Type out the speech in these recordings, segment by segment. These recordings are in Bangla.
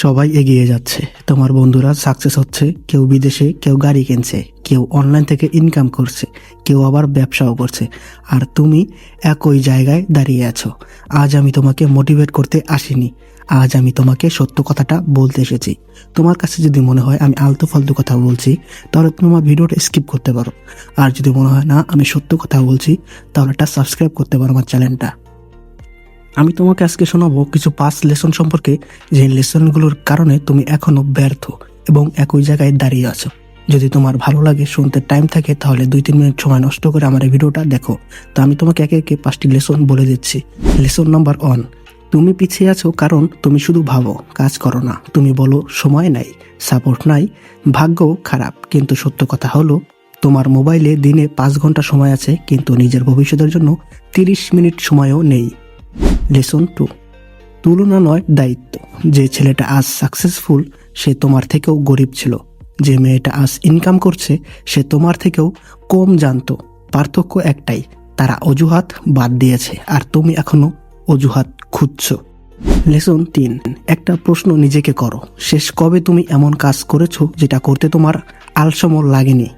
সবাই এগিয়ে যাচ্ছে, তোমার বন্ধুরা সাকসেস হচ্ছে, কেউ বিদেশে, কেউ গাড়ি কিনছে, কেউ অনলাইন থেকে ইনকাম করছে, কেউ আবার ব্যবসাও করছে, আর তুমি একই জায়গায় দাঁড়িয়ে আছো। আজ আমি তোমাকে মোটিভেট করতে আসিনি, আজ আমি তোমাকে সত্য কথাটা বলতে এসেছি। তোমার কাছে যদি মনে হয় আমি আলতু ফালতু কথা বলছি, তাহলে তুমি আমার ভিডিওটা স্কিপ করতে পারো। আর যদি মনে হয় না আমি সত্য কথা বলছি, তাহলে এটা সাবস্ক্রাইব করতে পারো আমার চ্যানেলটা। আমি তোমাকে আজকে শোনাবো কিছু পাঁচ লেসন সম্পর্কে, যে লেসনগুলোর কারণে তুমি এখনো ব্যর্থ এবং একই জায়গায় দাঁড়িয়ে আছো। যদি তোমার ভালো লাগে, শুনতে টাইম থাকে, তাহলে 2-3 মিনিট সময় নষ্ট করে আমার এই ভিডিওটা দেখো। তো আমি তোমাকে একে একে 5টি লেসন বলে দিচ্ছি। লেসন নাম্বার 1, তুমি পিছিয়ে আছো কারণ তুমি শুধু ভাবো, কাজ করো না। তুমি বলো সময় নাই, সাপোর্ট নাই, ভাগ্য খারাপ। কিন্তু সত্য কথা হলো, তোমার মোবাইলে দিনে 5 ঘন্টা সময় আছে, কিন্তু নিজের ভবিষ্যতের জন্য 30 মিনিট সময়ও নেই। লেসন 2, তুলনা নয় দায়িত্ব। যে ছেলেটা আজ সাকসেসফুল, সে তোমার থেকেও গরিব ছিল। যে মেয়েটা আজ ইনকাম করছে, সে তোমার থেকেও কম জানতো। পার্থক্য একটাই, তারা অজুহাত বাদ দিয়েছে আর তুমি এখনো অজুহাত খুঁজছো। লেসন 3, একটা প্রশ্ন নিজেকে করো, শেষ কবে তুমি এমন কাজ করেছো যেটা করতে তোমার আলসেমি লাগেনি?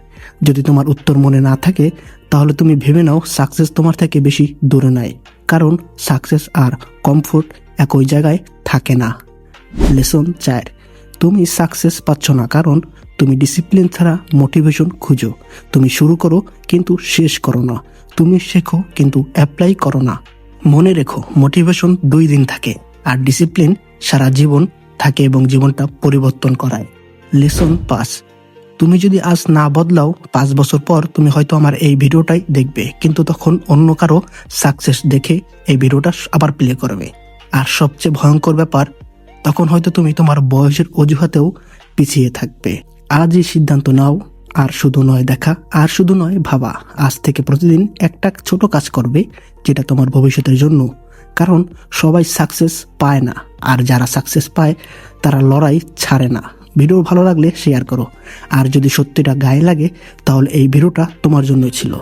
যদি তোমার উত্তর মনে না থাকে, তাহলে তুমি ভেবে নাও সাকসেস তোমার থেকে বেশি দূরে নাই, কারণ সাকসেস আর কমফোর্ট একই জায়গায় থাকে না। লেসন 4, তুমি সাকসেস পাচ্ছ না কারণ তুমি ডিসিপ্লিন ছাড়া মোটিভেশন খুঁজো। তুমি শুরু করো কিন্তু শেষ করো না, তুমি শেখো কিন্তু অ্যাপ্লাই করো না। মনে রেখো, মোটিভেশন 2 দিন থাকে আর ডিসিপ্লিন সারা জীবন থাকে এবং জীবনটা পরিবর্তন করায়। লেসন 5, তুমি যদি আজ না বদলাও, 5 বছর পর তুমি হয়তো আমার এই ভিডিওটাই দেখবে, কিন্তু তখন অন্য কারো সাকসেস দেখে এই ভিডিওটা আবার প্লে করবে। আর সবচেয়ে ভয়ঙ্কর ব্যাপার, তখন হয়তো তুমি তোমার বয়সের অজুহাতেও পিছিয়ে থাকবে। আজই সিদ্ধান্ত নাও, আর শুধু নয় দেখা, আর শুধু নয় ভাবা। আজ থেকে প্রতিদিন একটা ছোট কাজ করবে, যেটা তোমার ভবিষ্যতের জন্য। কারণ সবাই সাকসেস পায় না, আর যারা সাকসেস পায় তারা লড়াই ছাড়ে না। ভিডিও ভালো লাগলে শেয়ার করো, আর যদি সত্যিটা গায়ে লাগে, তাহলে এই ভিডিওটা তোমার জন্যই ছিল।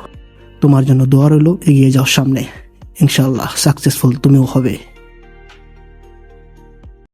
তোমার জন্য দোয়া রইল, এগিয়ে যাও সামনে, ইনশাআল্লাহ সাকসেসফুল তুমিও হবে।